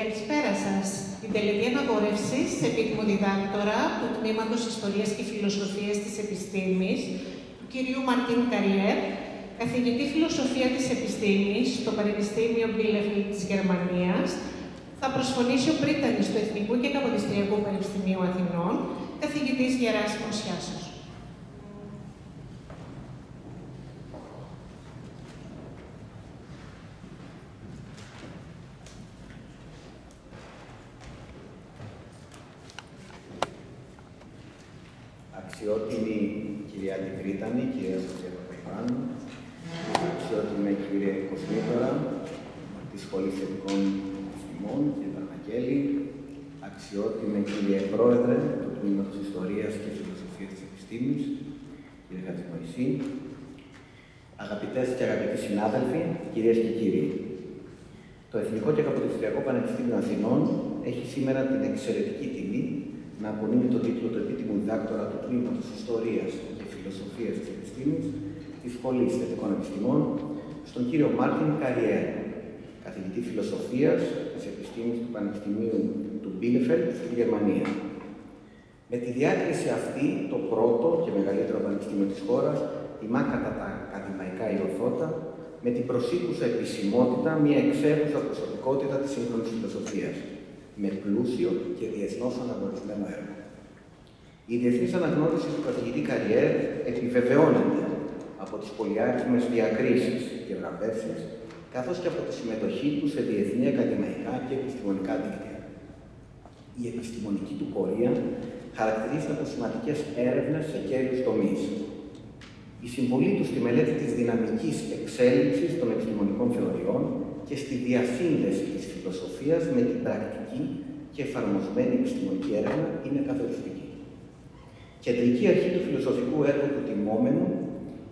Καλησπέρα σας. Την τελετή αναγόρευσης, επίτιμο διδάκτορα του Τμήματος Ιστορίας και Φιλοσοφίας της Επιστήμης, του κυρίου Ι.Φ.Ε, καθηγητή Φιλοσοφία της Επιστήμης στο Πανεπιστήμιο Bielefeld της Γερμανίας, θα προσφωνήσει ο πρίτανης του Εθνικού και Καποδιστριακού Πανεπιστημίου Αθηνών, καθηγητής Γεράσιμος Χιάσος. Αξιότιμη κυρία Αντικρίτανη, κυρία Σοφία Παπαϊβάνου, αξιότιμη κύριε Κοσμήτωρα της Σχολής Θετικών Επιστημών, κύριε Παρνακέλη, αξιότιμη κύριε Πρόεδρε του Τμήματος Ιστορίας και Φιλοσοφίας της Επιστήμης, κύριε Χατζημοϊσή, αγαπητές και αγαπητοί συνάδελφοι, κυρίες και κύριοι. Το Εθνικό και Καποδιστριακό Πανεπιστήμιο Αθηνών έχει σήμερα την εξαιρετική τιμή να απονείμει τον τίτλο του επίτιμου διδάκτορα του Τμήματος Ιστορίας και Φιλοσοφίας της Επιστήμης της Σχολής Θετικών Επιστημών στον κύριο Ι.Φ.Ε, καθηγητή Φιλοσοφίας της Επιστήμης του Πανεπιστημίου του Bielefeld στη Γερμανία. Με τη διάκριση αυτή, το πρώτο και μεγαλύτερο πανεπιστήμιο της χώρας τιμά κατά τα ακαδημαϊκά ιορθώτα με την προσήκουσα επισημότητα μια εξαίρουσα προσωπικότητα της σύγχρονης φιλοσοφίας, με πλούσιο και διεθνώς αναγνωρισμένο έργο. Η διεθνής αναγνώριση του καθηγητή Ι.Φ.Ε επιβεβαιώνεται από τις πολυάριθμες διακρίσεις και βραβεύσεις, καθώς και από τη συμμετοχή του σε διεθνή ακαδημαϊκά και επιστημονικά δίκτυα. Η επιστημονική του πορεία χαρακτηρίζεται από σημαντικές έρευνες σε κέριους τομείς. Η συμβολή του στη μελέτη της δυναμικής εξέλιξης των επιστημονικών θεωριών και στη διασύνδεση της φιλοσοφίας με την πρακτική και εφαρμοσμένη επιστημονική έρευνα είναι καθοριστική. Κεντρική αρχή του φιλοσοφικού έργου του τιμόμενου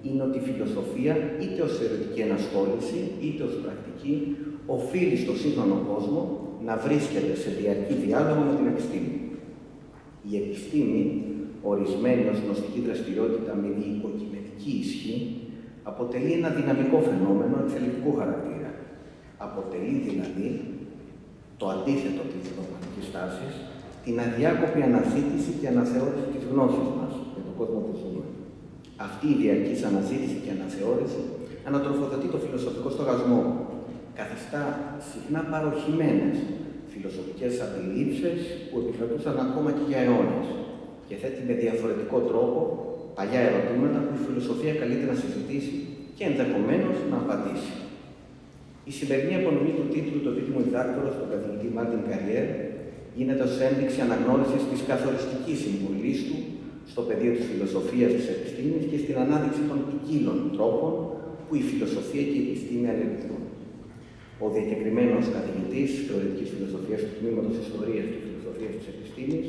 είναι ότι η φιλοσοφία, είτε ως θεωρητική ενασχόληση, είτε ως πρακτική, οφείλει στο σύγχρονο κόσμο να βρίσκεται σε διαρκή διάλογο με την επιστήμη. Η επιστήμη, ορισμένη ως γνωστική δραστηριότητα με υποκειμενική ισχύ, αποτελεί ένα δυναμικό φαινόμενο εξελικτικού χαρακτήρα. Αποτελεί δηλαδή το αντίθετο της δογματικής τάσης, την αδιάκοπη αναζήτηση και αναθεώρηση της γνώσης μας για τον κόσμο που ζούμε. Αυτή η διαρκής αναζήτηση και αναθεώρηση ανατροφοδοτεί το φιλοσοφικό στοχασμό, καθιστά συχνά παροχημένες φιλοσοφικές αντιλήψεις που επικρατούσαν ακόμα και για αιώνες και θέτει με διαφορετικό τρόπο παλιά ερωτήματα που η φιλοσοφία καλείται να συζητήσει και ενδεχομένως να απαντήσει. Η σημερινή απονομή του τίτλου του επίτιμου διδάκτορα στον καθηγητή Ι.Φ.Ε γίνεται ως ένδειξη αναγνώρισης της καθοριστικής συμβολής του στο πεδίο της φιλοσοφίας της επιστήμης και στην ανάδειξη των ποικίλων τρόπων που η φιλοσοφία και η επιστήμη αλληλεπιδρούν. Ο διακεκριμένος καθηγητής θεωρητικής φιλοσοφίας του Τμήματος Ιστορίας και Φιλοσοφίας της Επιστήμης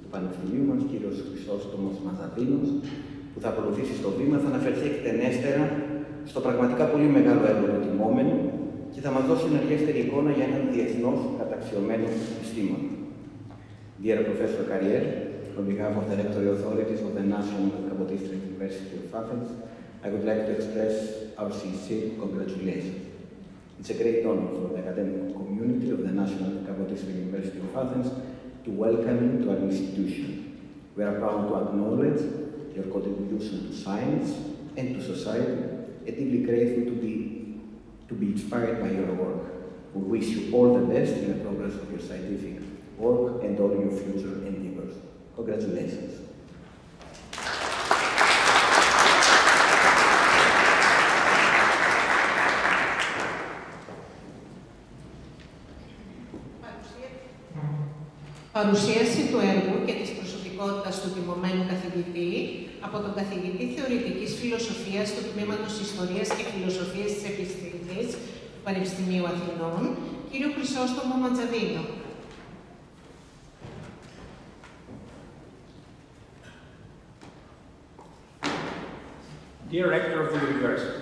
του Πανεπιστημίου μας, κ. Χρυσόστομος Μαθαδίνος, που θα ακολουθήσει στο βήμα, θα αναφερθεί εκτενέστερα στο πραγματικά πολύ μεγάλο έργο του τιμόμενου και θα μας δώσει ενεργέστερη εικόνα για έναν διεθνώς καταξιωμένο επιστήμονα. Dear Professor Ι.Φ.Ε, on behalf of the rectory authorities of the National Kapodistrian University of Athens, I would like to express our sincere congratulations. It's a great honor for the academic community of the National Kapodistrian University of Athens to welcome you to our institution. We are proud to acknowledge your contribution to science and to society, and deeply grateful to be inspired by your work. We wish you all the best in the progress of your scientific work and all your future endeavors. Congratulations. Παρουσίαση του έργου και της προσωπικότητας του τιμωμένου καθηγητή από τον καθηγητή Θεωρητικής Φιλοσοφίας του Τμήματος Ιστορίας και Φιλοσοφίας της Επιστήμης του Πανεπιστημίου Αθηνών, κύριο Χρυσόστομο Ματζαδίνο. Dear Rector of the University,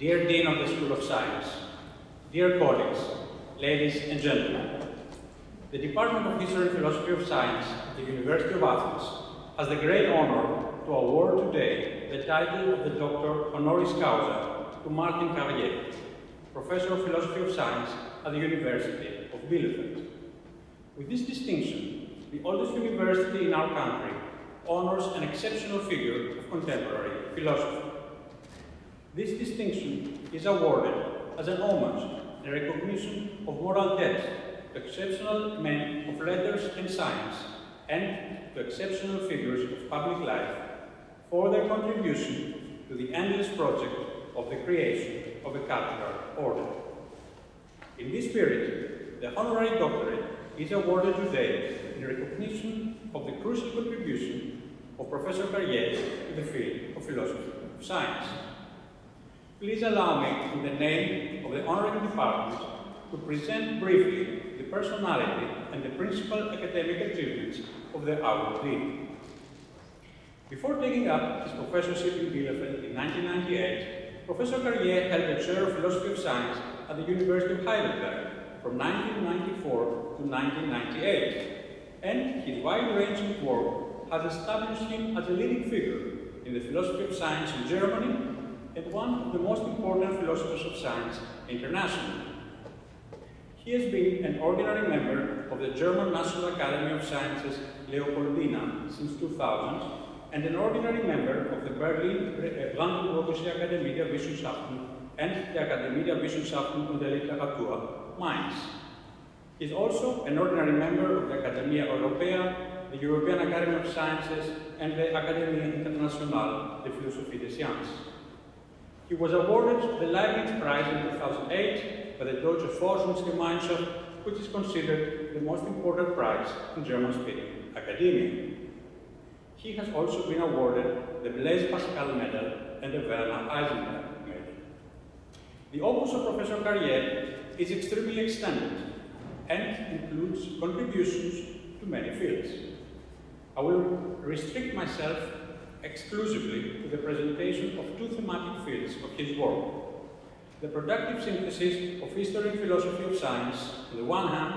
dear Dean of the School of Science, dear colleagues, ladies and gentlemen, the Department of History and Philosophy of Science at the University of Athens has the great honor to award today the title of the Doctor Honoris Causa to Ι.Φ.Ε, Professor of Philosophy of Science at the University of Bielefeld. With this distinction, the oldest university in our country honors an exceptional figure of contemporary philosophy. This distinction is awarded as an homage and recognition of moral debt to exceptional men of letters and science and to exceptional figures of public life for their contribution to the endless project of the creation of a cultural order. In this spirit, the honorary doctorate is awarded today in recognition of the crucial contribution of Professor Carrier to the field of philosophy of science. Please allow me, in the name of the honorary department, to present briefly the personality and the principal academic achievements of the our dean. Before taking up his professorship in Bielefeld in 1998, Professor Carrier held the chair of philosophy of science at the University of Heidelberg from 1994 to 1998, and his wide-ranging work has established him as a leading figure in the philosophy of science in Germany and one of the most important philosophers of science internationally. He has been an ordinary member of the German National Academy of Sciences Leopoldina since 2000 and an ordinary member of the Berlin Brandenburgische Akademie der Wissenschaften and the Akademie der Wissenschaften und der Literatur, Mainz. He is also an ordinary member of the Academia Europaea, the European Academy of Sciences, and the Académie Internationale de Philosophie des Sciences. He was awarded the Leibniz Prize in 2008 by the Deutsche Forschungsgemeinschaft, which is considered the most important prize in German-speaking academia. He has also been awarded the Blaise Pascal Medal and the Werner Eisenberg Medal. The opus of Professor Carrier is extremely extended and includes contributions to many fields. I will restrict myself exclusively to the presentation of two thematic fields of his work: the productive synthesis of history and philosophy of science on the one hand,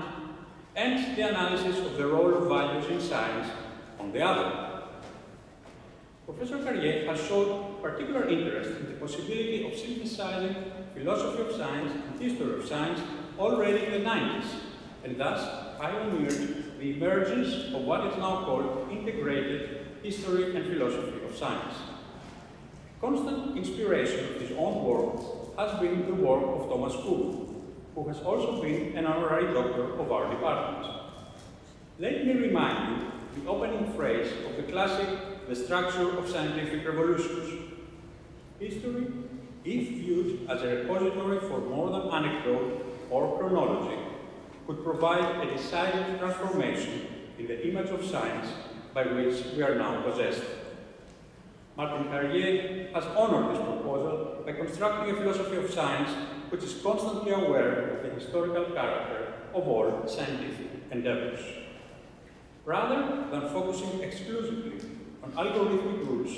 and the analysis of the role of values in science on the other. Professor Carrier has shown particular interest in the possibility of synthesizing philosophy of science and history of science already in the 90s, and thus pioneered the emergence of what is now called integrated history and philosophy of science. Constant inspiration of his own work has been the work of Thomas Kuhn, who has also been an honorary doctor of our department. Let me remind you the opening phrase of the classic The Structure of Scientific Revolutions. History, if viewed as a repository for more than anecdote or chronology, could provide a decisive transformation in the image of science by which we are now possessed. Martin Carrier has honored this proposal by constructing a philosophy of science which is constantly aware of the historical character of all scientific endeavors. Rather than focusing exclusively on algorithmic rules,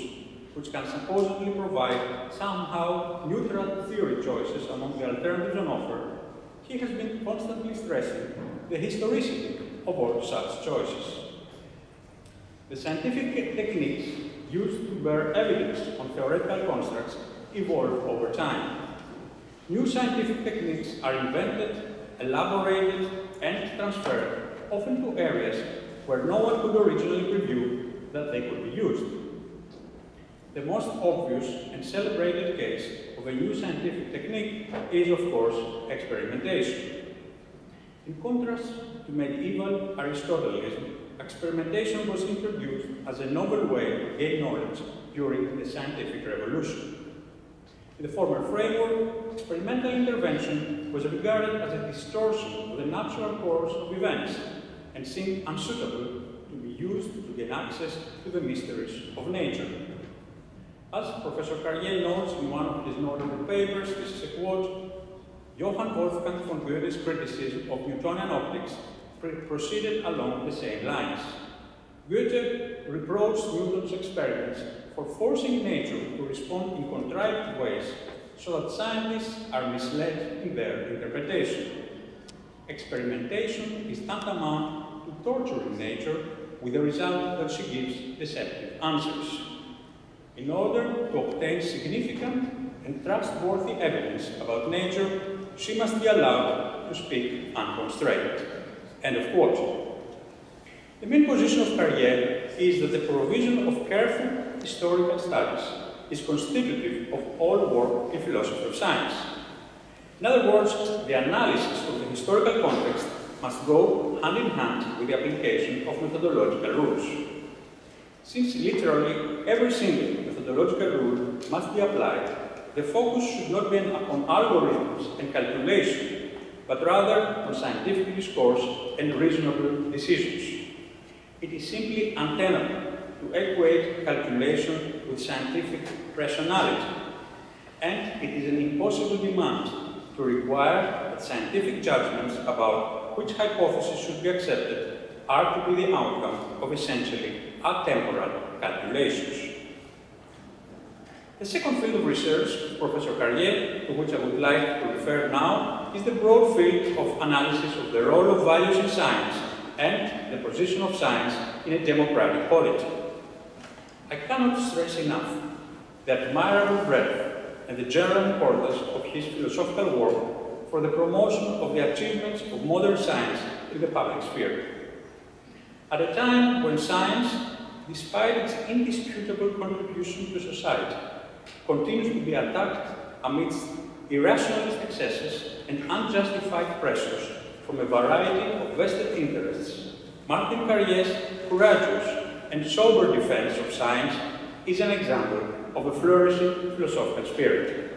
which can supposedly provide somehow neutral theory choices among the alternatives on offer, he has been constantly stressing the historicity of all such choices. The scientific techniques used to bear evidence on theoretical constructs evolve over time. New scientific techniques are invented, elaborated, and transferred, often to areas where no one could originally preview that they could be used. The most obvious and celebrated case of a new scientific technique is, of course, experimentation. In contrast to medieval Aristotelianism, experimentation was introduced as a novel way to gain knowledge during the scientific revolution. In the former framework, experimental intervention was regarded as a distortion of the natural course of events and seemed unsuitable to be used to gain access to the mysteries of nature. As Professor Carrier notes in one of his notable papers, this is a quote, Johann Wolfgang von Goethe's criticism of Newtonian optics proceeded along the same lines. Goethe reproached Newton's experiments for forcing nature to respond in contrived ways so that scientists are misled in their interpretation. Experimentation is tantamount to torturing nature with the result that she gives deceptive answers. In order to obtain significant and trustworthy evidence about nature, she must be allowed to speak unconstrained. End of quote. The main position of Carrier is that the provision of careful historical studies is constitutive of all work in philosophy of science. In other words, the analysis of the historical context must go hand in hand with the application of methodological rules. Since literally every single methodological rule must be applied, the focus should not be on algorithms and calculation, but rather on scientific discourse and reasonable decisions. It is simply untenable to equate calculation with scientific rationality, and it is an impossible demand to require that scientific judgments about which hypothesis should be accepted are to be the outcome of essentially atemporal calculations. The second field of research of Professor Carrier, to which I would like to refer now, is the broad field of analysis of the role of values in science and the position of science in a democratic polity. I cannot stress enough the admirable breadth and the general importance of his philosophical work for the promotion of the achievements of modern science in the public sphere. At a time when science, despite its indisputable contribution to society, continues to be attacked amidst irrationalist excesses and unjustified pressures from a variety of vested interests, Martin Carrier's courageous and sober defense of science is an example of a flourishing philosophical spirit.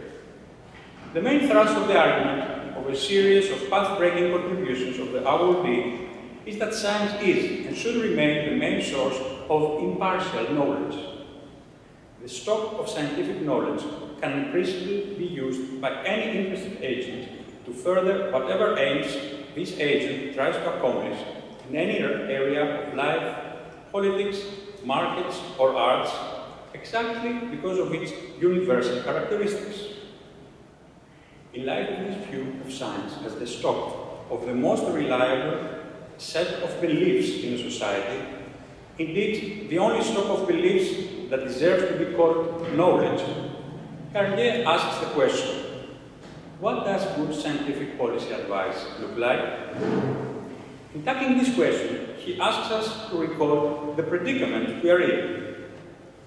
The main thrust of the argument of a series of path-breaking contributions of the awardee is that science is and should remain the main source of impartial knowledge. The stock of scientific knowledge can increasingly be used by any interested agent to further whatever aims this agent tries to accomplish in any area of life, politics, markets, or arts, exactly because of its universal characteristics. In light of this view of science as the stock of the most reliable set of beliefs in a society, indeed the only stock of beliefs that deserves to be called knowledge, Carrier asks the question, what does good scientific policy advice look like? In tackling this question, he asks us to recall the predicament we are in.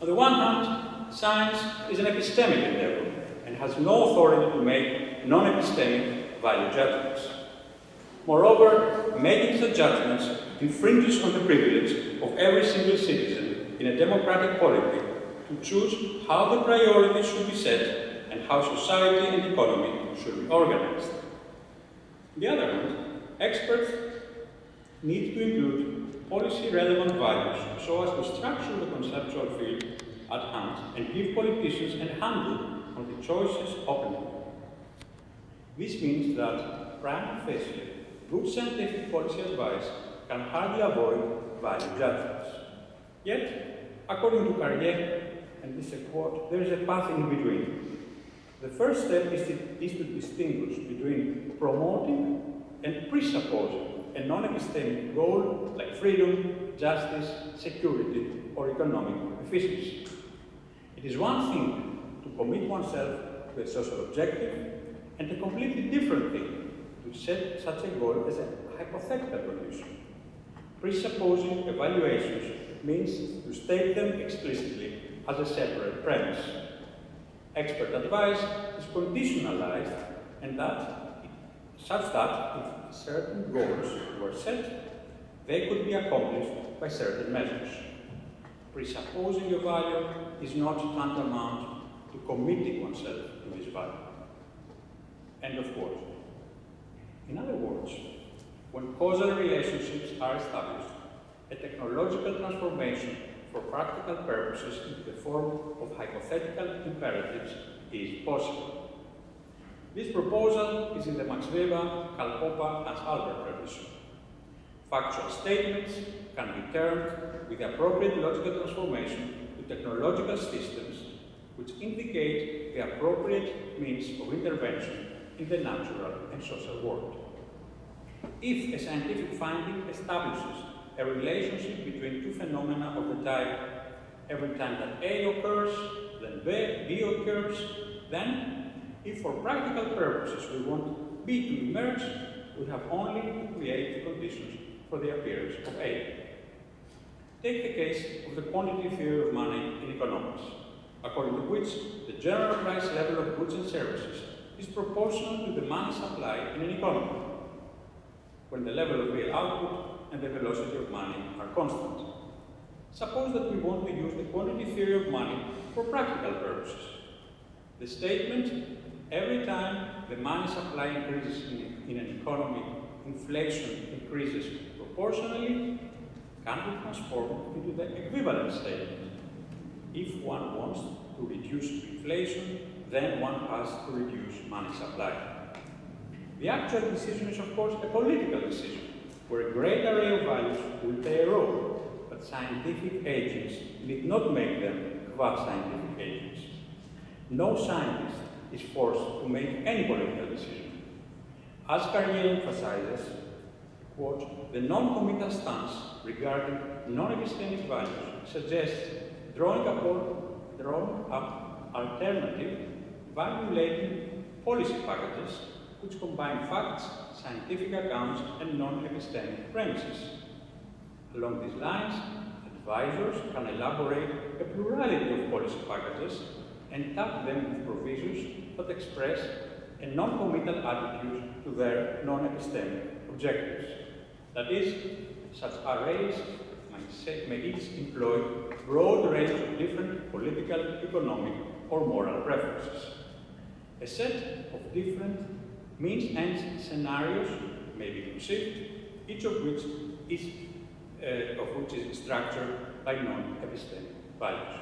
On the one hand, science is an epistemic endeavor and has no authority to make non-epistemic value judgments. Moreover, making such judgments infringes on the privilege of every single citizen in a democratic polity to choose how the priorities should be set and how society and economy should be organized. On the other hand, experts need to include policy-relevant values so as to structure the conceptual field at hand and give politicians a handle on the choices open to them. This means that, prima facie, good scientific policy advice can hardly avoid value judgments. Yet, according to Carrier, and this is a quote, there is a path in between. The first step is to distinguish between promoting and presupposing a non-epistemic goal like freedom, justice, security, or economic efficiency. It is one thing to commit oneself to a social objective, and a completely different thing to set such a goal as a hypothetical condition. Presupposing evaluations means to state them explicitly as a separate premise. Expert advice is conditionalized, and such that if certain goals were set, they could be accomplished by certain measures. Presupposing a value is not tantamount to committing oneself to this value. End of quote. In other words, when causal relationships are established, a technological transformation for practical purposes into the form of hypothetical imperatives is possible. This proposal is in the Max Weber, Karl Popper, and Albert tradition. Factual statements can be termed with the appropriate logical transformation to technological systems which indicate the appropriate means of intervention in the natural and social world. If a scientific finding establishes a relationship between two phenomena of the type, every time that A occurs, then B occurs, then, if for practical purposes we want B to emerge, would have only to create the conditions for the appearance of aid. Take the case of the quantity theory of money in economics, according to which the general price level of goods and services is proportional to the money supply in an economy, when the level of real output and the velocity of money are constant. Suppose that we want to use the quantity theory of money for practical purposes. The statement, every time the money supply increases in an economy, inflation increases proportionally, can be transformed into the equivalent statement. If one wants to reduce inflation, then one has to reduce money supply. The actual decision is, of course, a political decision, where a great array of values will play a role, but scientific agents need not make them quasi-scientific agents. No scientist is forced to make any political decision. As Carrier emphasizes, quote, the non-committal stance regarding non-epistemic values suggests drawing up alternative, value-laden policy packages which combine facts, scientific accounts, and non-epistemic premises. Along these lines, advisors can elaborate a plurality of policy packages and tap them with provisions that express a non-committal attitude to their non-epistemic objectives. That is, such arrays may each employ a broad range of different political, economic, or moral preferences. A set of different means-ends scenarios may be conceived, each of which is structured by non-epistemic values.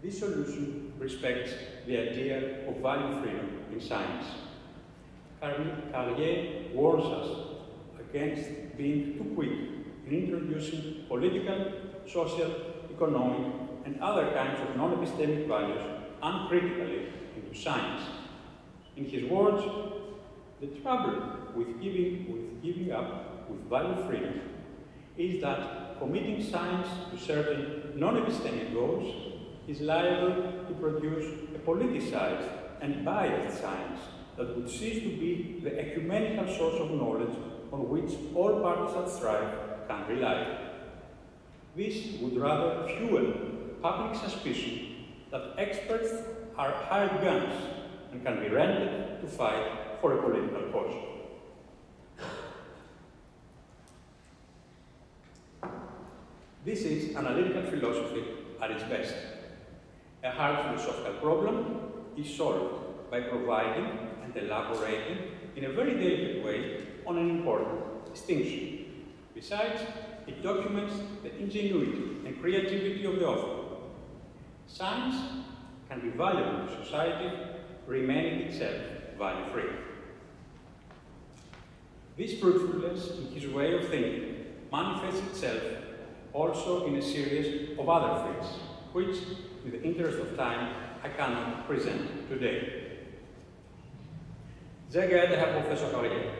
This solution respects the idea of value freedom in science. Carrier warns us against being too quick in introducing political, social, economic, and other kinds of non-epistemic values uncritically into science. In his words, the trouble with giving up with value freedom is that committing science to certain non-epistemic goals is liable to produce a politicized and biased science that would cease to be the ecumenical source of knowledge on which all parties that strive can rely. This would rather fuel public suspicion that experts are hired guns and can be rented to fight for a political cause. This is analytical philosophy at its best. A hard philosophical problem is solved by providing and elaborating in a very delicate way on an important distinction. Besides, it documents the ingenuity and creativity of the author. Science can be valuable to society, remaining itself value-free. This fruitfulness in his way of thinking manifests itself also in a series of other fields, which, in the interest of time, I cannot present today. Sehr geehrter Herr Professor Carrier,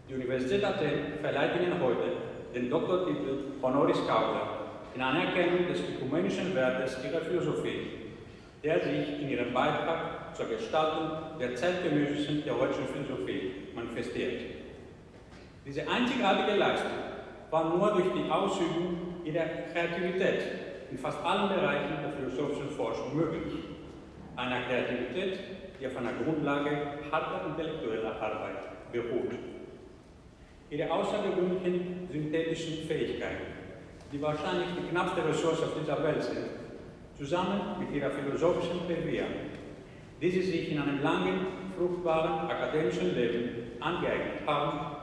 die Universität Athen verleiht Ihnen heute den Doktortitel Honoris Causa in Anerkennung des ökumenischen Wertes Ihrer Philosophie, der sich in Ihrem Beitrag zur Gestaltung der zeitgenössischen theoretischen Philosophie manifestiert. Diese einzigartige Leistung war nur durch die Ausübung Ihrer Kreativität in fast allen Bereichen der philosophischen Forschung möglich. Einer Kreativität, die auf einer Grundlage harter intellektueller Arbeit beruht. Ihre außergewöhnlichen synthetischen Fähigkeiten, die wahrscheinlich die knappste Ressource auf dieser Welt sind, zusammen mit ihrer philosophischen Plädoyer, die sie sich in einem langen, fruchtbaren akademischen Leben angeeignet haben,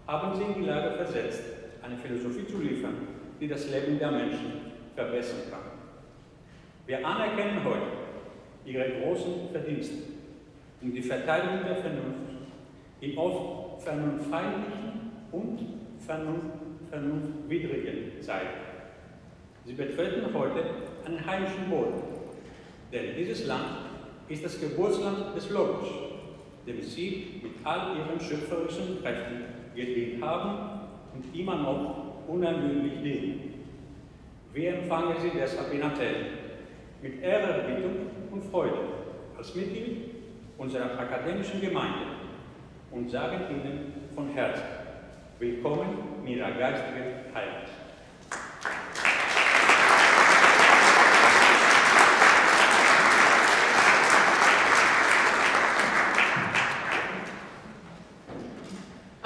haben sie in die Lage versetzt, eine Philosophie zu liefern, die das Leben der Menschen verbessern kann. Wir anerkennen heute ihre großen Verdienste um die Verteidigung der Vernunft in oft vernunftfeindlichen und vernunftwidrigen Zeiten. Sie betreten heute einen heimischen Boden, denn dieses Land ist das Geburtsland des Logos, dem Sie mit all Ihren schöpferischen Kräften gedient haben und immer noch unermüdlich dienen. Wir empfangen Sie deshalb in Athen mit Ehrerbietung und Freude als Mitglied unserer akademischen Gemeinde und sagen Ihnen von Herzen: Willkommen, Mira geistige Heimat.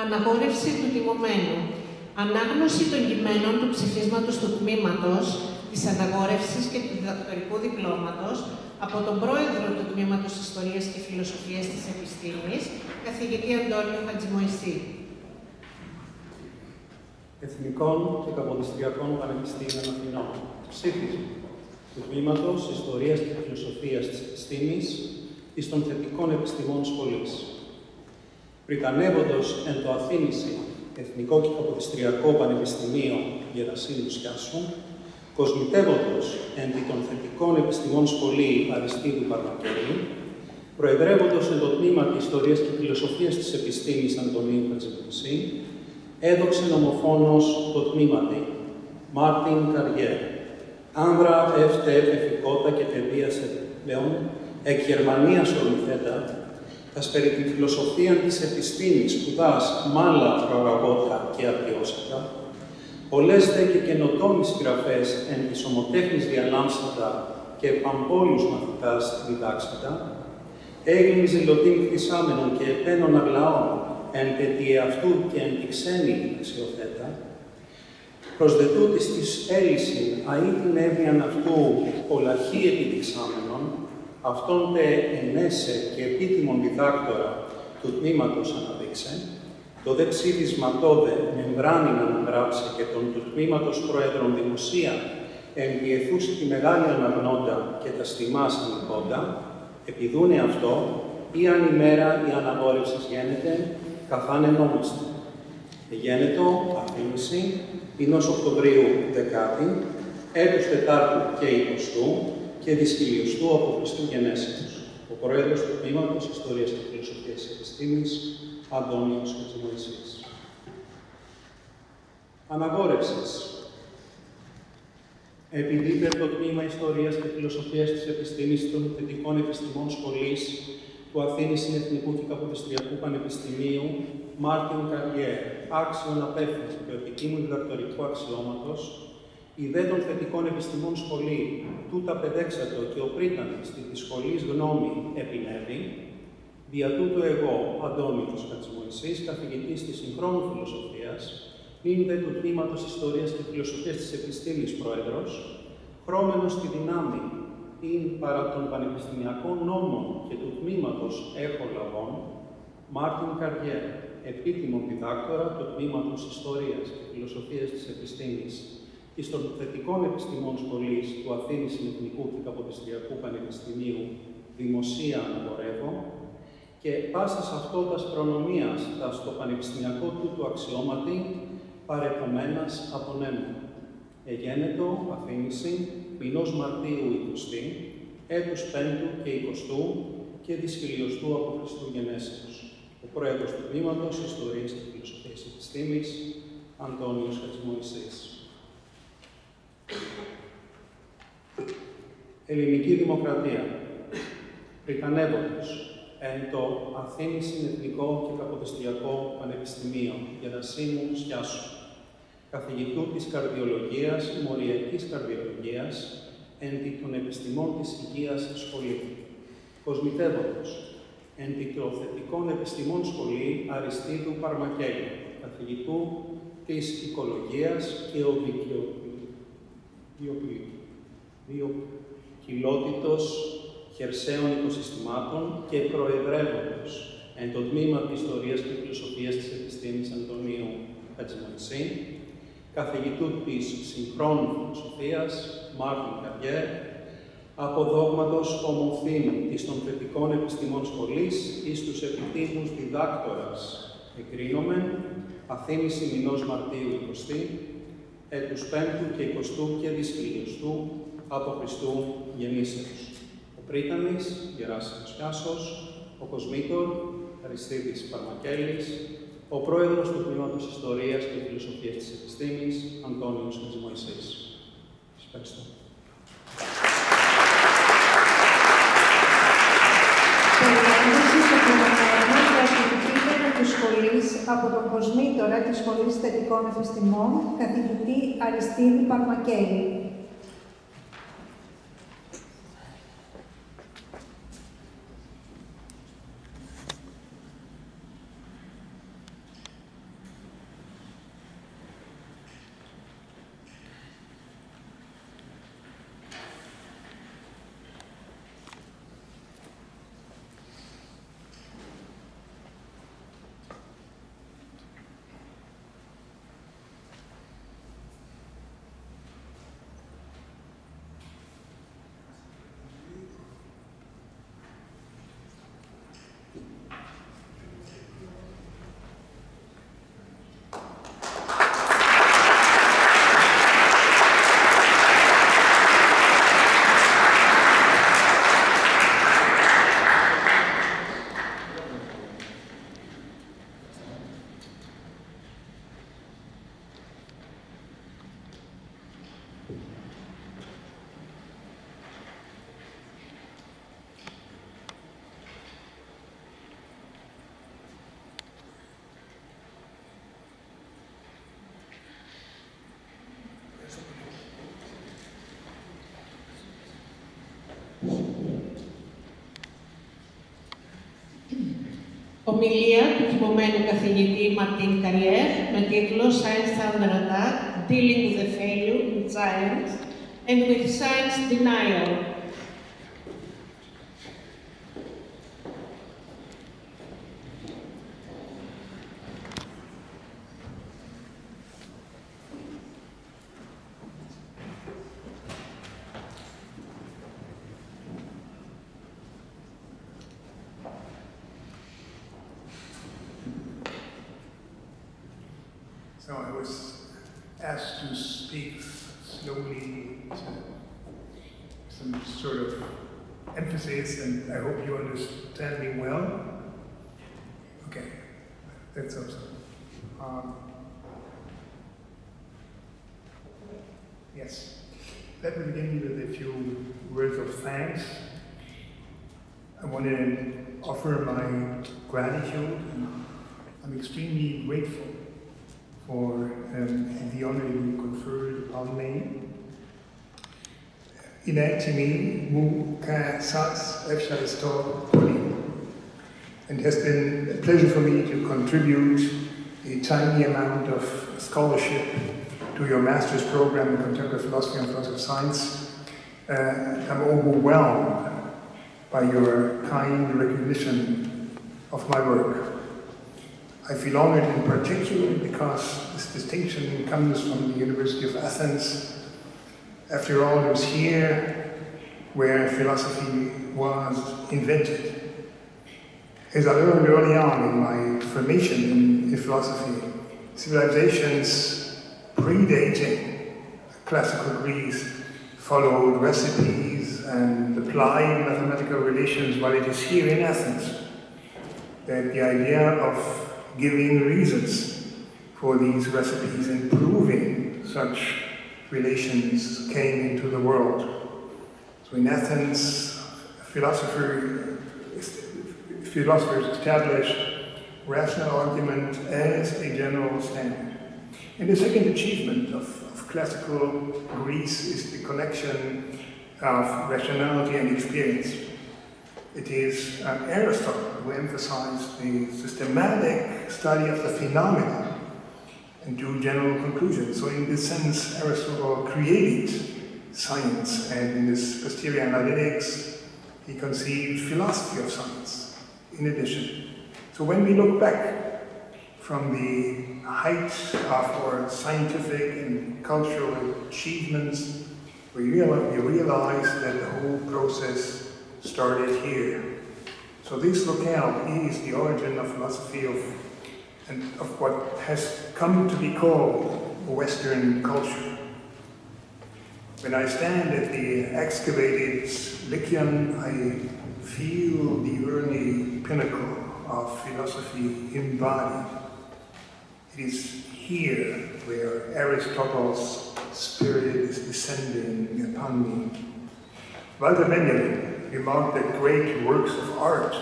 Αναγόρευση του τιμωμένου. Ανάγνωση των κειμένων του ψηφίσματος του τμήματος της αναγόρευσης και του διδακτορικού διπλώματος από τον πρόεδρο του Τμήματος Ιστορίας και Φιλοσοφίας της Επιστήμης, καθηγητή Αντώνιο Χατζημοϊσή. Εθνικών και Καποδιστριακών Πανεπιστημίων Αθηνών. Ψήφισμα του Τμήματος Ιστορίας και Φιλοσοφίας της Επιστήμης εις των θετικών επιστημών σχολής. Πριτανεύοντος εν το Αθήνηση Εθνικό και Καποδιστριακό Πανεπιστημίο Γερασίμου Σιάσου, κοσμητεύοντος εν των θετικών επιστημών σχολή Αριστίδου Παρμακέλη, προεδρεύοντος εν το τμήμα της Ιστορίας και Φιλοσοφίας της Επιστήμης Αντωνίου Χατζημοϊσή, έδωξε ομοφόνος το τμήματι Μάρτιν Καριέρ, άνδρα Ι.Φ.Ε εφηκότα και παιδείας πλέον, εκ Γερμανίας ορμηθέντα, τας περί την φιλοσοφία της επιστήμης σπουδάς μάλα προαγαγώτα και απειώσατα, πολλές δε και καινοτόμοι συγγραφές εν της ομοτέχνης διαλάμψατα και παμπόλους μαθητάς διδάξατα, έγλυμη ζηλωτήν χτισάμενων και επένων αγλαών εν τη εαυτού και εν τη ξένη αξιοθέτα, προσδετούτης της έλυσιν αή την έβριαν αυτού πολλαχή επιδειξάμενων, αυτόν τε ενέσε και επίτιμον διδάκτορα του τμήματος αναδείξε, το δε ψήφισμα τόδε μεμβράνην αναγράψε και τον του τμήματος πρόεδρον δημοσία εμπιεθούσε τη μεγάλη αναγνώντα και τα στιμάς ανηκόντα, επιδούνε αυτό, ή αν ημέρα η αναγόρευσης γένεται, καθάν ενόμαστε. Γένετο, Αθήνηση, πίνος Οκτωβρίου 10, έτους Τετάρτου και 20, και δυσχυλιοστού από Χριστού Γενέσεως. Ο Πρόεδρος του Τμήματος Ιστορίας και Φιλοσοφίας της Επιστήμης, Αντώνιος Χατζημοϊσής. Αναγόρευσης. Επειδή υπέρ το Τμήμα Ιστορίας και Φιλοσοφίας της Επιστήμης των Θετικών Επιστημών Σχολής του Αθήνης Εθνικού και Καποδιστριακού Πανεπιστημίου, Μάρτιν Καριέρ, άξιον απέφθαση του επιτίμου διδακτορικού αξιώματος, η δε των θετικών επιστημών σχολή, τούτα παιδέξατο και οπρίτανη στη της σχολής γνώμη επινεύει, δια τούτου εγώ, Αντώνιος Χατζημοϊσής, καθηγητής της συγχρόνου φιλοσοφίας, νυν δε του τμήματος Ιστορίας και Φιλοσοφίας της Επιστήμης Πρόεδρος, χρώμενος στη δυνάμει, ειν παρά των πανεπιστημιακών νόμων και του τμήματος έχω λαβών, Μάρτιν Καριέρ, επίτιμο διδάκτορα του τμήματος Ιστορίας και Φιλοσοφίας της Επιστήμης εις των θετικών επιστημών σχολής του Αθήνης Εθνικού και Καποδιστριακού Πανεπιστημίου δημοσία αναγορεύω και πάσας αυτότας προνομίας τας το πανεπιστημιακό τούτου αξιώματι παρεπομένας απονέμω. Εγένετο Αθήνηση, μηνός Μαρτίου 20, έτους 5ου και 20ου και δυσχυλιοστού από Χριστού Γενέσεως. Ο Πρόεδρος του Τμήματος Ιστορίας και Φιλοσοφίας Επιστήμης, Αντώνιος Χατζημοϊσής. Ελληνική Δημοκρατία. Πριτανεύοντος εν το Αθήνης Εθνικό και Καποδιστριακό Πανεπιστημίο Γερασίμου Σιάσου, καθηγητού της καρδιολογίας, μοριακής καρδιολογίας, εν των επιστημών της υγείας σχολή. Κοσμητεύοντος εν των θετικών επιστημών σχολή Αριστίδου Παρμακέλη, καθηγητού της οικολογίας και βιοκυλότητος χερσαίων οικοσυστημάτων και προεδρεύοντος εν το τμήμα της Ιστορίας και Φιλοσοφίας της Επιστήμης Αντωνίου Χατζημοϊσή, καθηγητού της συγχρόνου φιλοσοφίας Μάρτιν Καριέρ, από δόγματος ομοφήμου της των θετικών επιστημών σχολής εις τους επιτήμους διδάκτορας εγκρίνομεν, Αθήνηση μηνός Μαρτίου 20, έτους 5ου και 20ου και δυσχυλιοστού από Χριστού Γεννήσεως. Ο Πρίτανης, Γεράσιμος Κάσος, ο Κοσμήτορ, Αριστίδης Παρμακέλης, ο Πρόεδρος του Τμήματος Ιστορίας και Φιλοσοφίας της Επιστήμης, Αντώνιος Χατζημοϊσής. Σας ευχαριστώ. Περιλαμβάνει το προγραμματισμό για την από τον κοσμήτορα της Σχολής Θετικών Επιστημών, καθηγητή Αριστίδη Παρμακέλη. Ομιλία του τυπωμένου καθηγητή Μαρτίν Καριέρ με τίτλο Science Under Attack, Dealing with the Failure in Science and with Science Denial. So I was asked to speak slowly, some sort of emphasis, and I hope you understand me well. Okay, that's awesome. Yes, let me begin with a few words of thanks. I want to offer my gratitude. I'm extremely grateful for the honor you conferred upon me. Inactimi mu ka sas efshaisto poli. And it has been a pleasure for me to contribute a tiny amount of scholarship to your master's program in contemporary philosophy and philosophy of science. I'm overwhelmed by your kind recognition of my work. I feel honored in particular because this distinction comes from the University of Athens. After all, it was here where philosophy was invented. As I learned early on in my formation in philosophy, civilizations predating classical Greece followed recipes and applied mathematical relations while it is here in Athens that the idea of giving reasons for these recipes and proving such relations came into the world. So in Athens, philosophers established rational argument as a general standard. And the second achievement of classical Greece is the connection of rationality and experience. It is Aristotle who emphasized the systematic study of the phenomena and drew general conclusions. So in this sense, Aristotle created science, and in his posterior analytics, he conceived philosophy of science in addition. So when we look back from the height of our scientific and cultural achievements, we realize that the whole process started here. So this locale is the origin of philosophy of what has come to be called Western culture. When I stand at the excavated Lycion, I feel the early pinnacle of philosophy embodied. It is here where Aristotle's spirit is descending upon me. Walter Benjamin remarked that great works of art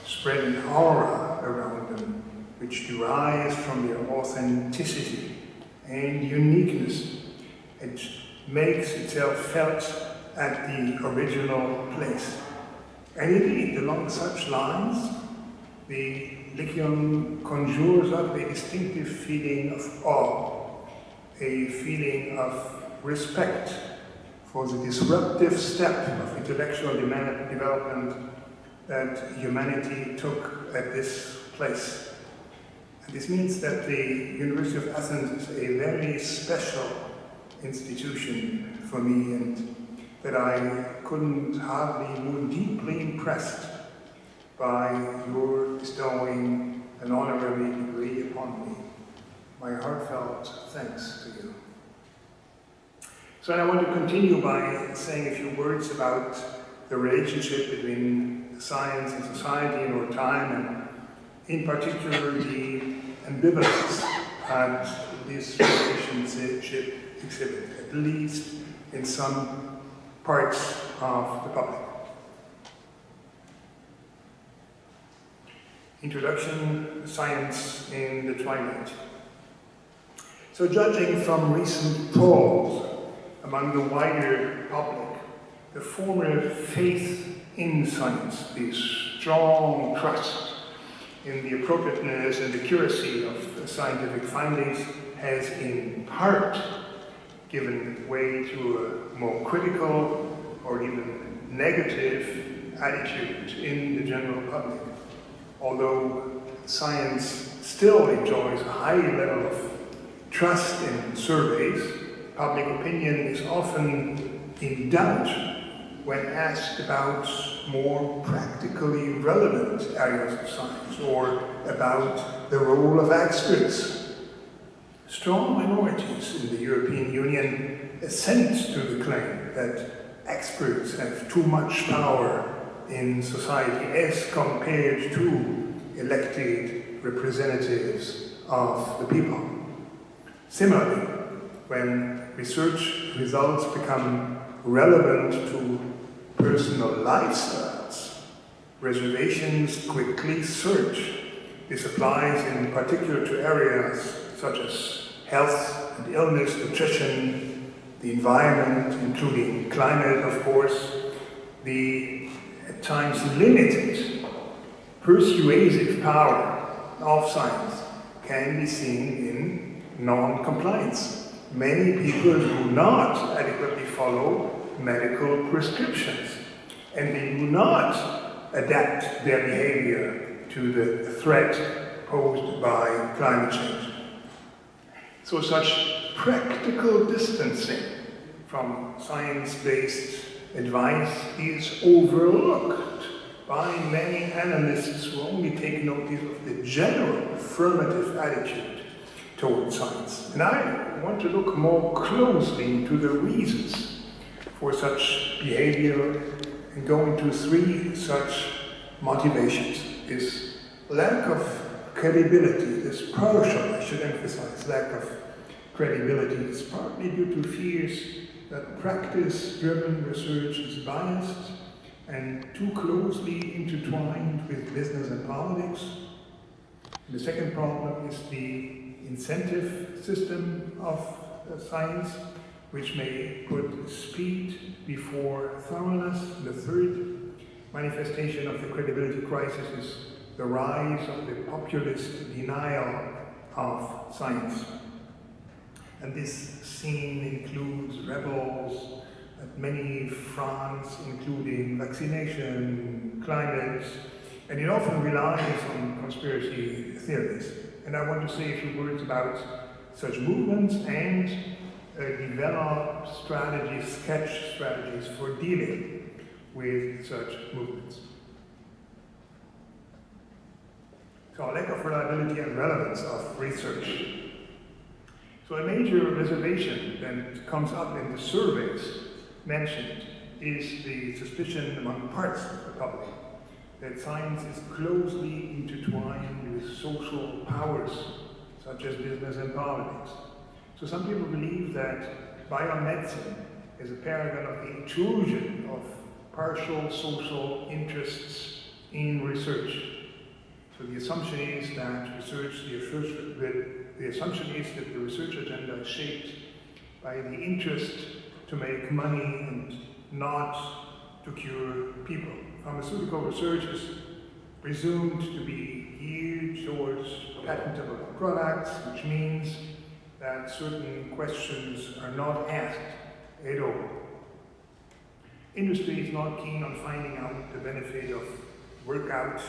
spread an aura around them, which derives from their authenticity and uniqueness. It makes itself felt at the original place. And indeed, along such lines, the Lycion conjures up a distinctive feeling of awe, a feeling of respect for the disruptive step of intellectual development that humanity took at this place. And this means that the University of Athens is a very special institution for me, and that I couldn't hardly be more deeply impressed by your bestowing an honorary degree upon me. My heartfelt thanks to you. So I want to continue by saying a few words about the relationship between science and society in our time, and in particular the ambivalence that this relationship exhibits, at least in some parts of the public. Introduction, Science in the Twilight. So judging from recent polls among the wider public, the former faith in science, the strong trust in the appropriateness and accuracy of scientific findings, has in part given way to a more critical or even negative attitude in the general public. Although science still enjoys a high level of trust in surveys, public opinion is often in doubt when asked about more practically relevant areas of science or about the role of experts. Strong minorities in the European Union assent to the claim that experts have too much power in society as compared to elected representatives of the people. Similarly, when research results become relevant to personal lifestyles, reservations quickly surge. This applies in particular to areas such as health and illness, nutrition, the environment, including climate, of course. The at times limited persuasive power of science can be seen in non-compliance. Many people do not adequately follow medical prescriptions, and they do not adapt their behavior to the threat posed by climate change. So such practical distancing from science-based advice is overlooked by many analysts who only take notice of the general affirmative attitude towards science. And I want to look more closely into the reasons for such behavior and go into three such motivations. This lack of credibility, this partial, I should emphasize, lack of credibility is partly due to fears that practice-driven research is biased and too closely intertwined with business and politics. The second problem is the incentive system of science, which may put speed before thoroughness. The third manifestation of the credibility crisis is the rise of the populist denial of science. And this scene includes rebels at many fronts, including vaccination, climate, and it often relies on conspiracy theories. And I want to say a few words about such movements and develop strategies, sketch strategies for dealing with such movements. So, lack of reliability and relevance of research. So a major reservation that comes up in the surveys mentioned is the suspicion among parts of the public that science is closely intertwined with social powers, such as business and politics. So some people believe that biomedicine is a paragon of the intrusion of partial social interests in research. So the assumption is that the assumption is that the research agenda is shaped by the interest to make money and not to cure people. Pharmaceutical research is presumed to be geared towards patentable products, which means that certain questions are not asked at all. Industry is not keen on finding out the benefit of workout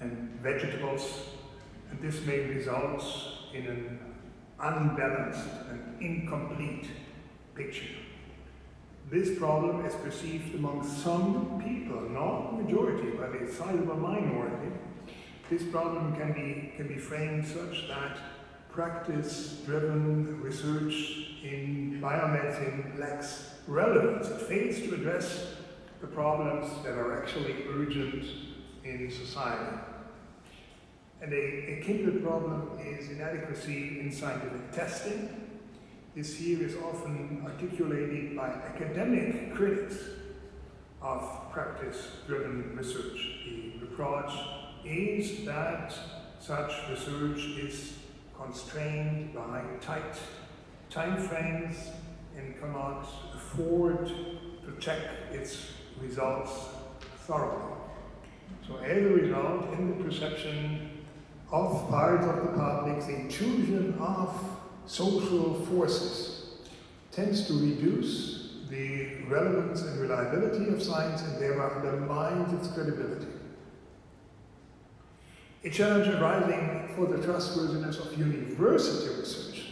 and vegetables, and this may result in an unbalanced and incomplete picture. This problem is perceived among some people, not the majority, but a sizable minority. This problem can be framed such that practice-driven research in biomedicine lacks relevance. It fails to address the problems that are actually urgent in society. And a kindred problem is inadequacy in scientific testing. This here is often articulated by academic critics of practice-driven research. The reproach is that such research is constrained by tight time frames and cannot afford to check its results thoroughly. So as a result, in the perception of parts of the public, the intrusion of social forces tends to reduce the relevance and reliability of science and thereby undermines its credibility. A challenge arising for the trustworthiness of university research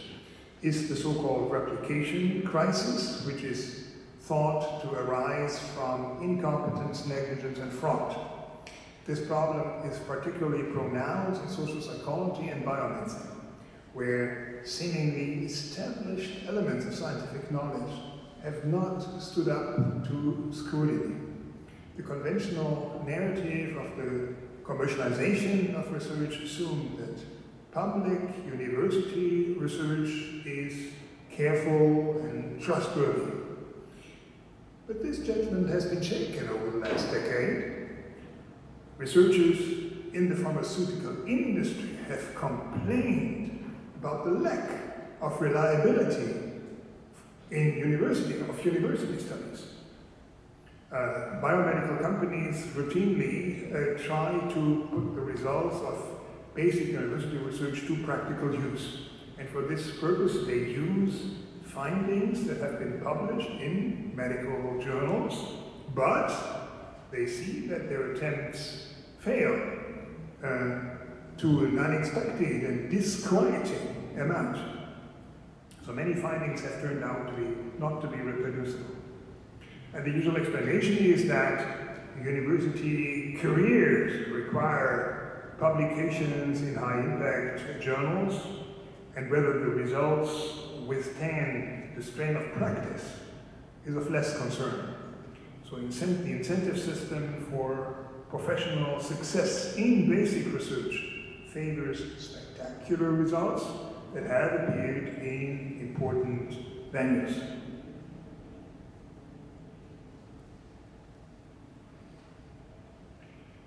is the so-called replication crisis, which is thought to arise from incompetence, negligence, and fraud. This problem is particularly pronounced in social psychology and biomedicine, where seemingly established elements of scientific knowledge have not stood up to scrutiny. The conventional narrative of the commercialization of research assumed that public university research is careful and trustworthy. But this judgment has been shaken over the last decade. Researchers in the pharmaceutical industry have complained about the lack of reliability in university studies. Biomedical companies routinely try to put the results of basic university research to practical use. And for this purpose, they use findings that have been published in medical journals, but they see that their attempts fail to an unexpected and disquieting amount. So many findings have turned out to be not to be reproducible. And the usual explanation is that university careers require publications in high-impact journals, and whether the results withstand the strain of practice is of less concern. So the incentive system for professional success in basic research favors spectacular results that have appeared in important venues.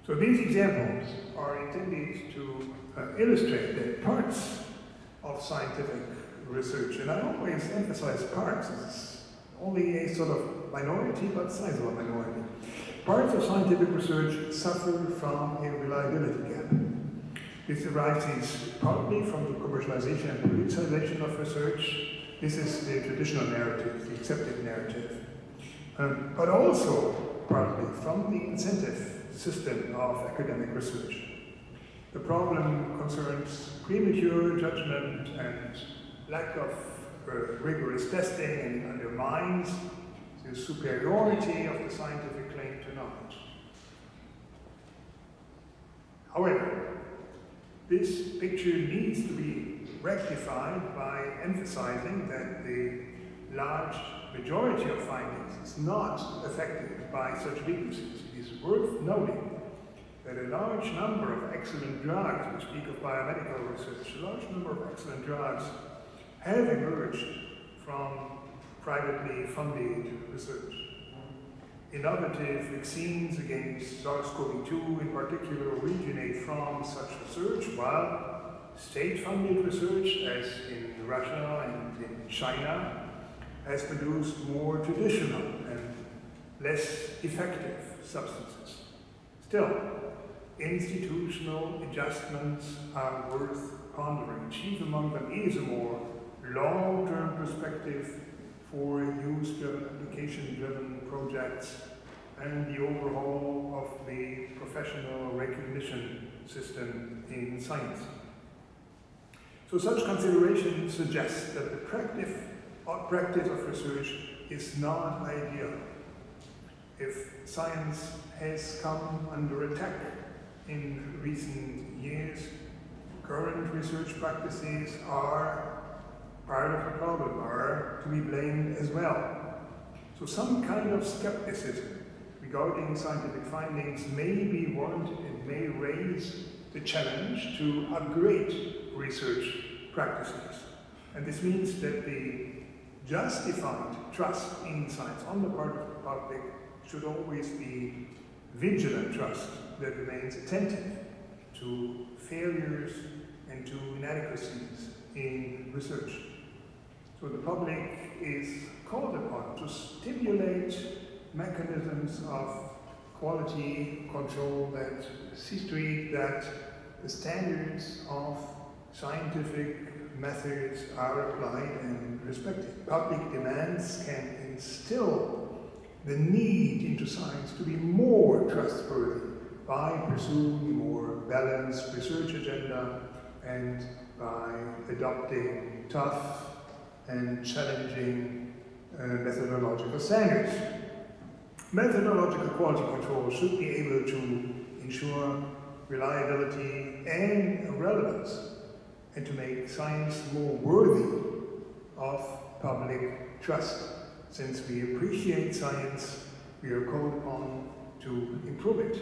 So these examples are intended to illustrate that parts of scientific research, and I always emphasize parts, it's only a sort of minority, but sizable minority. Parts of scientific research suffer from a reliability gap. This arises partly from the commercialization and politicization of research. This is the traditional narrative, the accepted narrative. But also partly from the incentive system of academic research. The problem concerns premature judgment and lack of rigorous testing, and undermines the superiority of the scientific claim to knowledge. However, this picture needs to be rectified by emphasizing that the large majority of findings is not affected by such weaknesses. It is worth noting that a large number of excellent drugs, we speak of biomedical research, a large number of excellent drugs have emerged from privately funded research. innovative vaccines against SARS-CoV-2 in particular originate from such research, while state-funded research, as in Russia and in China, has produced more traditional and less effective substances. Still, institutional adjustments are worth pondering. Chief among them is a more long-term perspective for use-driven, application-driven projects and the overhaul of the professional recognition system in science. So such consideration suggests that the practice of research is not ideal. If science has come under attack in recent years, current research practices are part of the problem, are to be blamed as well. So some kind of skepticism regarding scientific findings may be warranted and may raise the challenge to upgrade research practices. And this means that the justified trust in science on the part of the public should always be vigilant trust that remains attentive to failures and to inadequacies in research. So the public is called upon to stimulate mechanisms of quality control that see to it that the standards of scientific methods are applied and respected. Public demands can instill the need into science to be more trustworthy by pursuing a more balanced research agenda and by adopting tough and challenging methodological standards. Methodological quality control should be able to ensure reliability and relevance and to make science more worthy of public trust. Since we appreciate science, we are called upon to improve it.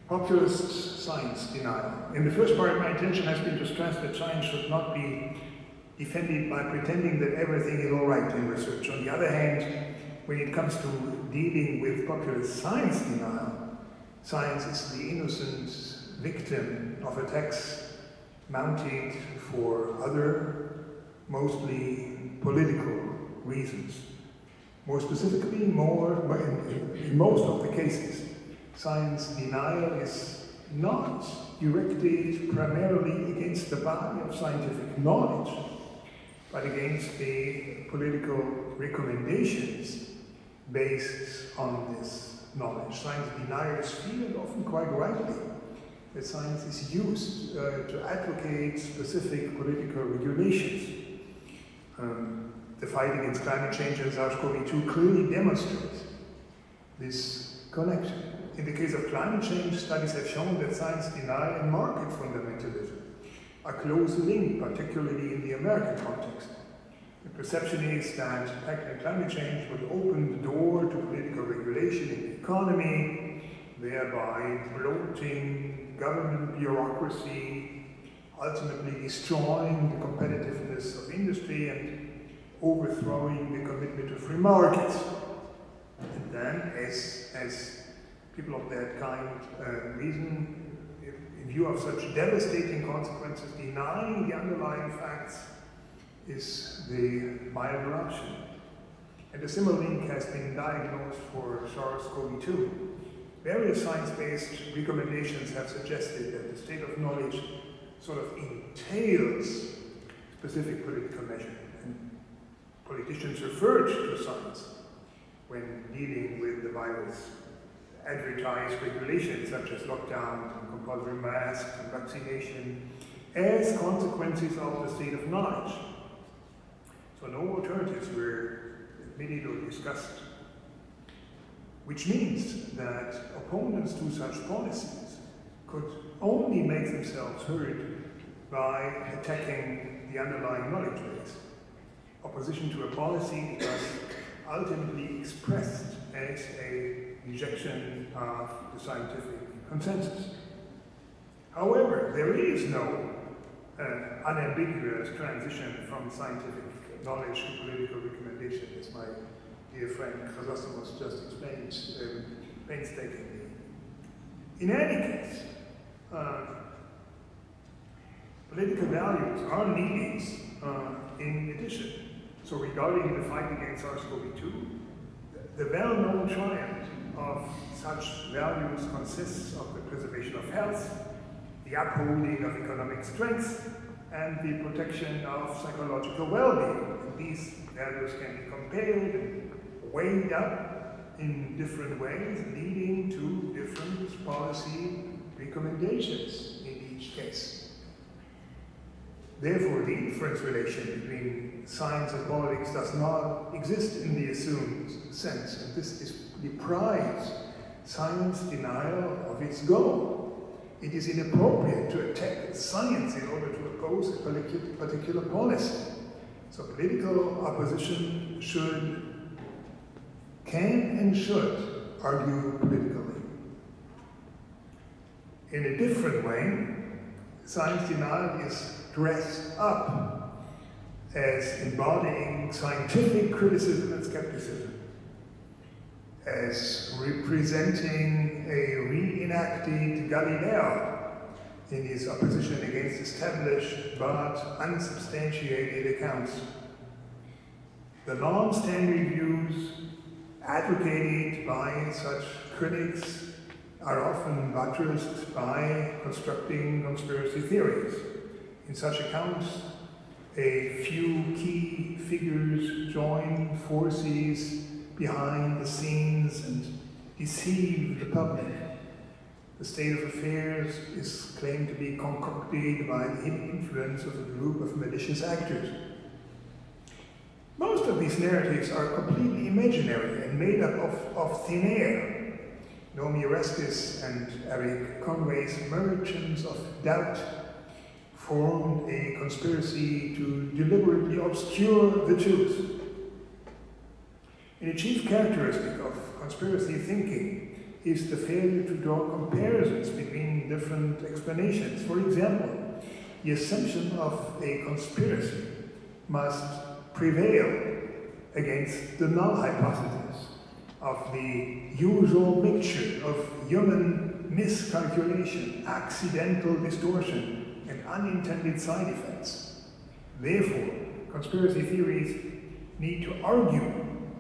Populist science denial. In the first part, my intention has been to stress that science should not be defended by pretending that everything is all right in research. On the other hand, when it comes to dealing with populist science denial, science is the innocent victim of attacks mounted for other, mostly political reasons. More specifically, in most of the cases, science denial is not directed primarily against the body of scientific knowledge, but against the political recommendations based on this knowledge. Science deniers feel, often quite rightly, that science is used to advocate specific political regulations. The fight against climate change and SARS-CoV-2 clearly demonstrates this connection. In the case of climate change, studies have shown that science denial and market fundamentalism are closely linked, particularly in the American context. The perception is that tackling climate change would open the door to political regulation in the economy, thereby bloating government bureaucracy, ultimately destroying the competitiveness of industry and overthrowing the commitment to free markets. And then, as people of that kind reason, in view of such devastating consequences, denying the underlying facts is the milder option. And a similar link has been diagnosed for SARS-CoV-2. Various science-based recommendations have suggested that the state of knowledge sort of entails specific political measure. And politicians referred to science when dealing with the virus. Advertised regulations such as lockdown, compulsory masks, and vaccination as consequences of the state of knowledge. So no alternatives were admitted or discussed, which means that opponents to such policies could only make themselves heard by attacking the underlying knowledge base. Opposition to a policy was ultimately expressed as a rejection of the scientific consensus. However, there is no unambiguous transition from scientific knowledge to political recommendation, as my dear friend Chrysostomos just explained painstakingly. In any case, political values are needed in addition. So regarding the fight against SARS-CoV-2, the well-known triad of such values consists of the preservation of health, the upholding of economic strength, and the protection of psychological well-being. And these values can be compared and weighed up in different ways, leading to different policy recommendations in each case. Therefore, the inference relation between science and politics does not exist in the assumed sense, and this deprives science denial of its goal. It is inappropriate to attack science in order to oppose a particular policy. So political opposition can and should argue politically. In a different way, science denial is dressed up as embodying scientific criticism and skepticism, as representing a reenacted Galileo in his opposition against established but unsubstantiated accounts. The long-standing views advocated by such critics are often buttressed by constructing conspiracy theories. In such accounts, a few key figures join forces behind the scenes and deceive the public. The state of affairs is claimed to be concocted by the hidden influence of a group of malicious actors. Most of these narratives are completely imaginary and made up of thin air. Naomi Oreskes and Eric Conway's Merchants of Doubt formed a conspiracy to deliberately obscure the truth. And a chief characteristic of conspiracy thinking is the failure to draw comparisons between different explanations. For example, the assumption of a conspiracy must prevail against the null hypothesis of the usual mixture of human miscalculation, accidental distortion, and unintended side effects. Therefore, conspiracy theories need to argue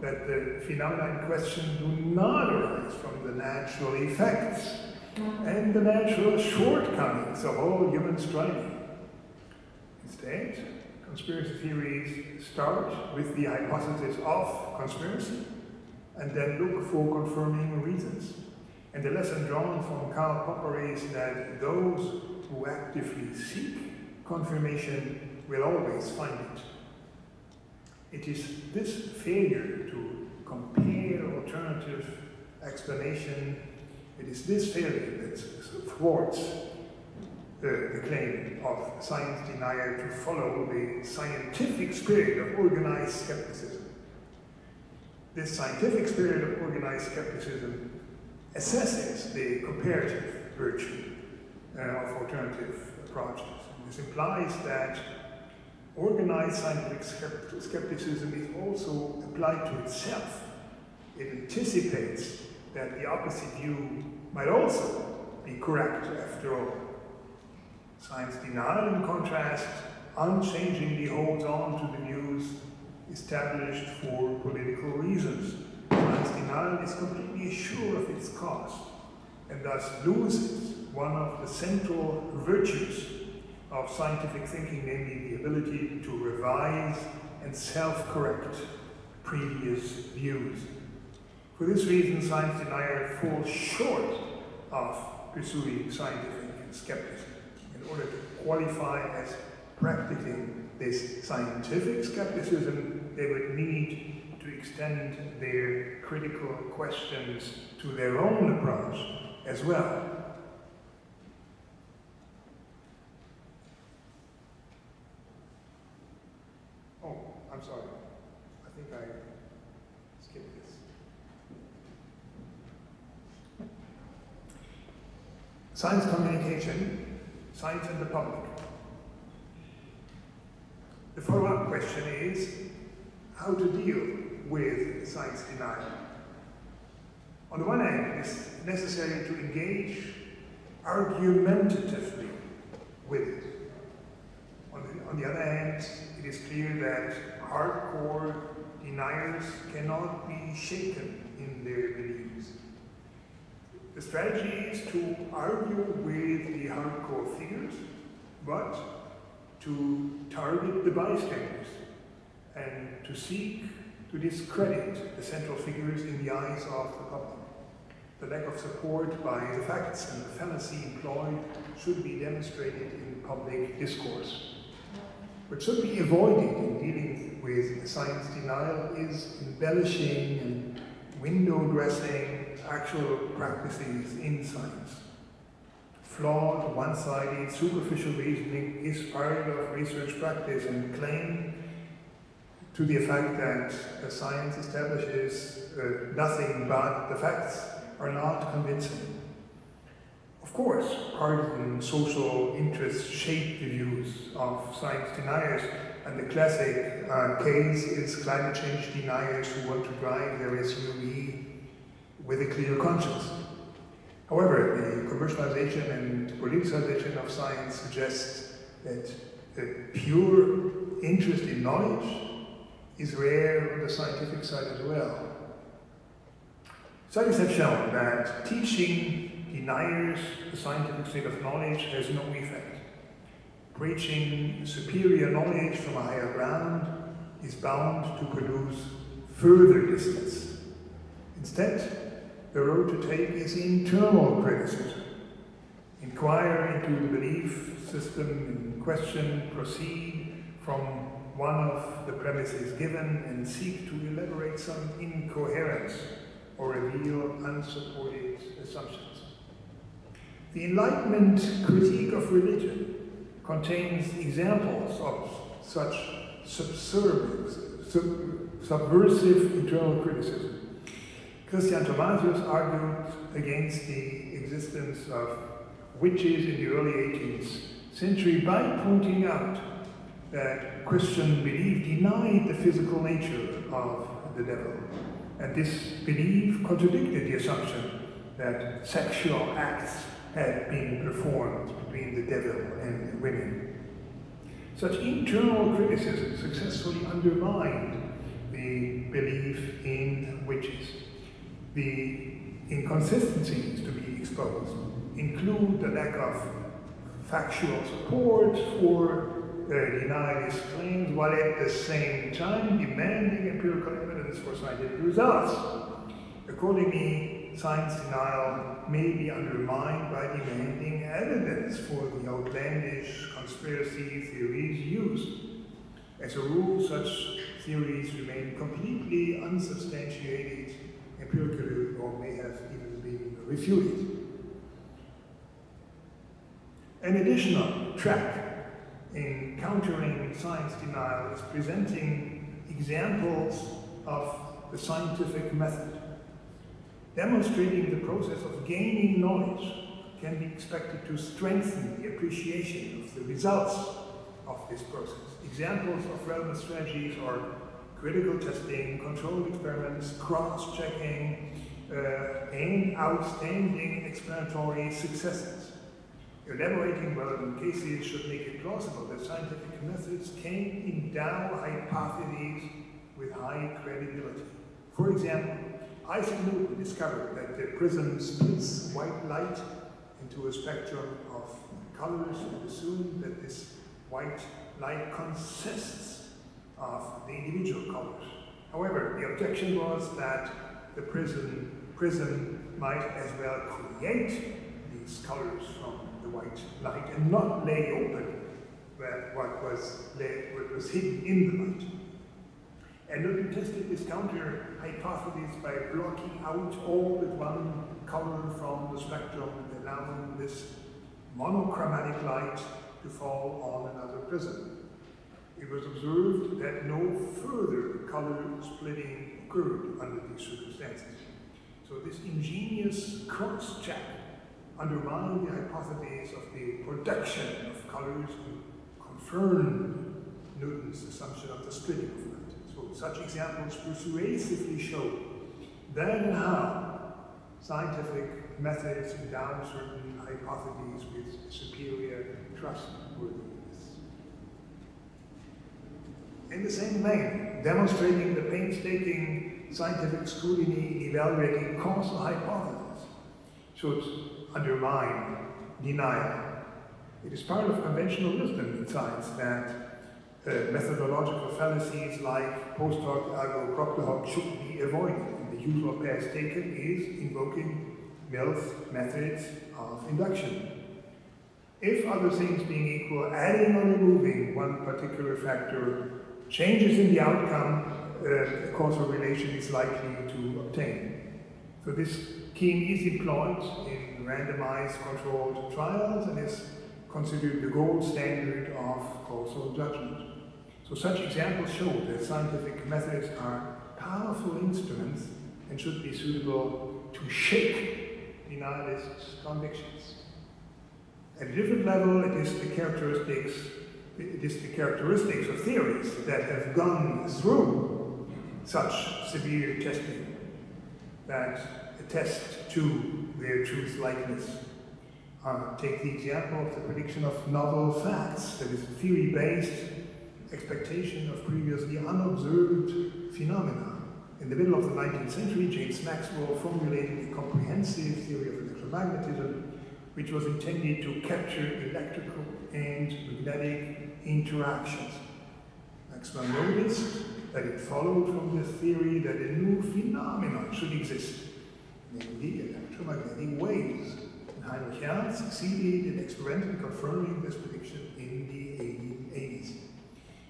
that the phenomena in question do not arise from the natural effects and the natural shortcomings of all human striving. Instead, conspiracy theories start with the hypothesis of conspiracy and then look for confirming reasons. And the lesson drawn from Karl Popper is that those who actively seek confirmation will always find it. It is this failure to compare alternative explanation, it is this failure that thwarts the claim of science denier to follow the scientific spirit of organized skepticism. This scientific spirit of organized skepticism assesses the comparative virtue of alternative approaches. This implies that organized scientific skepticism is also applied to itself. It anticipates that the opposite view might also be correct after all. Science denial, in contrast, unchangingly holds on to the views established for political reasons. Science denial is completely sure of its cost and thus loses one of the central virtues of scientific thinking, namely the ability to revise and self-correct previous views. For this reason, science denier falls short of pursuing scientific skepticism. In order to qualify as practicing this scientific skepticism, they would need to extend their critical questions to their own approach as well. Oh, I'm sorry. I think I skipped this. Science communication, science and the public. The follow-up question is how to deal with science denial. On the one hand, it is necessary to engage argumentatively with it. On the other hand, it is clear that hardcore deniers cannot be shaken in their beliefs. The strategy is to argue with the hardcore figures, but to target the bystanders and to seek to discredit the central figures in the eyes of the public. The lack of support by the facts and the fallacy employed should be demonstrated in public discourse. What should be avoided in dealing with science denial is embellishing and window dressing actual practices in science. Flawed, one-sided, superficial reasoning is part of research practice, and claim to the effect that science establishes nothing but the facts are not convincing. Of course, partisan social interests shape the views of science deniers, and the classic case is climate change deniers who want to drive their SUV with a clear conscience. However, the commercialization and politicization of science suggests that pure interest in knowledge is rare on the scientific side as well. Studies have shown that teaching deniers the scientific state of knowledge has no effect. Preaching superior knowledge from a higher ground is bound to produce further distance. Instead, the road to take is internal criticism. Inquire into the belief system in question, proceed from one of the premises given, and seek to elaborate some incoherence or reveal unsupported assumptions. The Enlightenment critique of religion contains examples of such subversive internal criticism. Christian Thomasius argued against the existence of witches in the early 18th century by pointing out that Christian belief denied the physical nature of the devil. And this belief contradicted the assumption that sexual acts had been performed between the devil and women. Such internal criticism successfully undermined the belief in witches. The inconsistencies to be exposed include the lack of factual support for denialist claims, while at the same time demanding empirical evidence for scientific results. Accordingly, science denial may be undermined by demanding evidence for the outlandish conspiracy theories used. As a rule, such theories remain completely unsubstantiated empirically, or may have even been refuted. An additional track in countering science denial is presenting examples of the scientific method. Demonstrating the process of gaining knowledge can be expected to strengthen the appreciation of the results of this process. Examples of relevant strategies are critical testing, controlled experiments, cross-checking, and outstanding explanatory successes. Elaborating relevant cases should make it plausible that scientific methods can endow hypotheses with high credibility. For example, Isaac Newton discovered that the prism splits white light into a spectrum of colors and assumed that this white light consists of the individual colors. However, the objection was that the prism might as well create these colors from the white light and not lay open what was hidden in the light. And Newton tested this counter hypothesis by blocking out all but one color from the spectrum and allowing this monochromatic light to fall on another prism. It was observed that no further color splitting occurred under these circumstances. So this ingenious cross-check undermined the hypothesis of the production of colors and confirmed Newton's this assumption of the splitting of matter. So such examples persuasively show that and how scientific methods endow certain hypotheses with superior trustworthiness. In the same vein, demonstrating the painstaking scientific scrutiny in evaluating causal hypotheses should undermine denial. It is part of conventional wisdom in science that methodological fallacies like post hoc ergo propter hoc should be avoided. And the usual path taken is invoking Mill's methods of induction. If other things being equal, adding or removing one particular factor changes in the outcome, a causal relation is likely to obtain. So this scheme is employed in randomized controlled trials and is considered the gold standard of causal judgment. So such examples show that scientific methods are powerful instruments and should be suitable to shake denialists' convictions. At a different level, it is the characteristics of theories that have gone through such severe testing that attest to their truth likeness. Take the example of the prediction of novel facts, that is a theory-based expectation of previously unobserved phenomena. In the middle of the 19th century, James Maxwell formulated a comprehensive theory of electromagnetism, which was intended to capture electrical and magnetic interactions. Maxwell noticed that it followed from this theory that a new phenomenon should exist, namely electromagnetic waves. And Heinrich Hertz succeeded in experimentally confirming this prediction in the 1880s.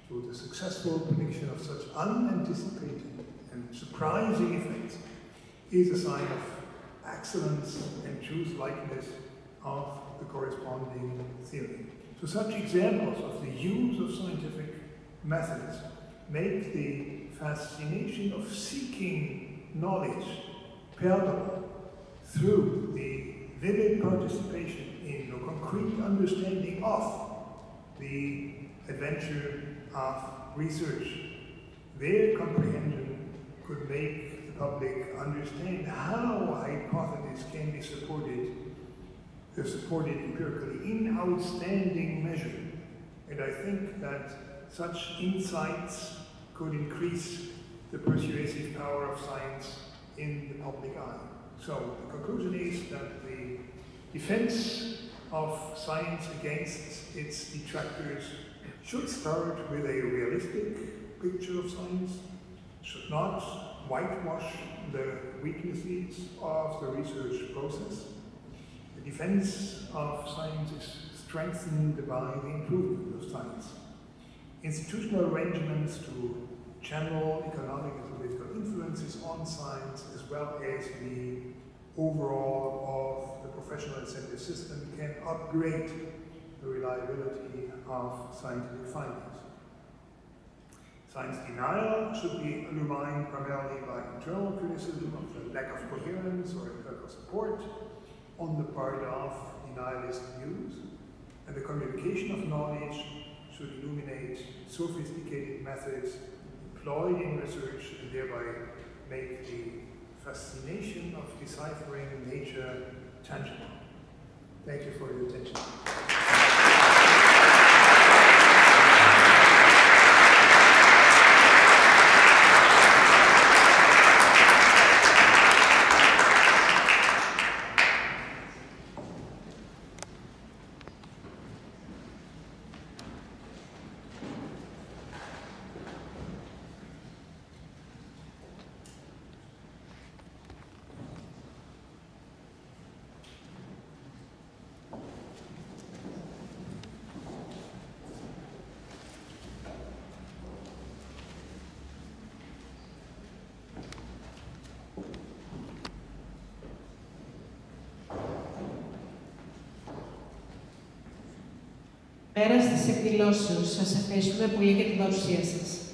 So the successful prediction of such unanticipated and surprising effects is a sign of excellence and truth likeness of the corresponding theory. So such examples of the use of scientific methods make the fascination of seeking knowledge palatable through the vivid participation in the concrete understanding of the adventure of research. Their comprehension could make the public understand how hypotheses can be supported empirically in outstanding measure. And I think that such insights could increase the persuasive power of science in the public eye. So the conclusion is that the defense of science against its detractors should start with a realistic picture of science, should not whitewash the weaknesses of the research process. The defense of science is strengthened by the improvement of science. Institutional arrangements to channel economic and political influences on science, as well as the overall of the professional incentive system, can upgrade the reliability of scientific findings. Science denial should be undermined primarily by internal criticism of the lack of coherence or empirical support on the part of denialist views, and the communication of knowledge should illuminate sophisticated methods employed in research and thereby make the fascination of deciphering nature tangible. Thank you for your attention. Πέρας της εκδηλώσεως, σας ευχαριστούμε πολύ για την παρουσία σας.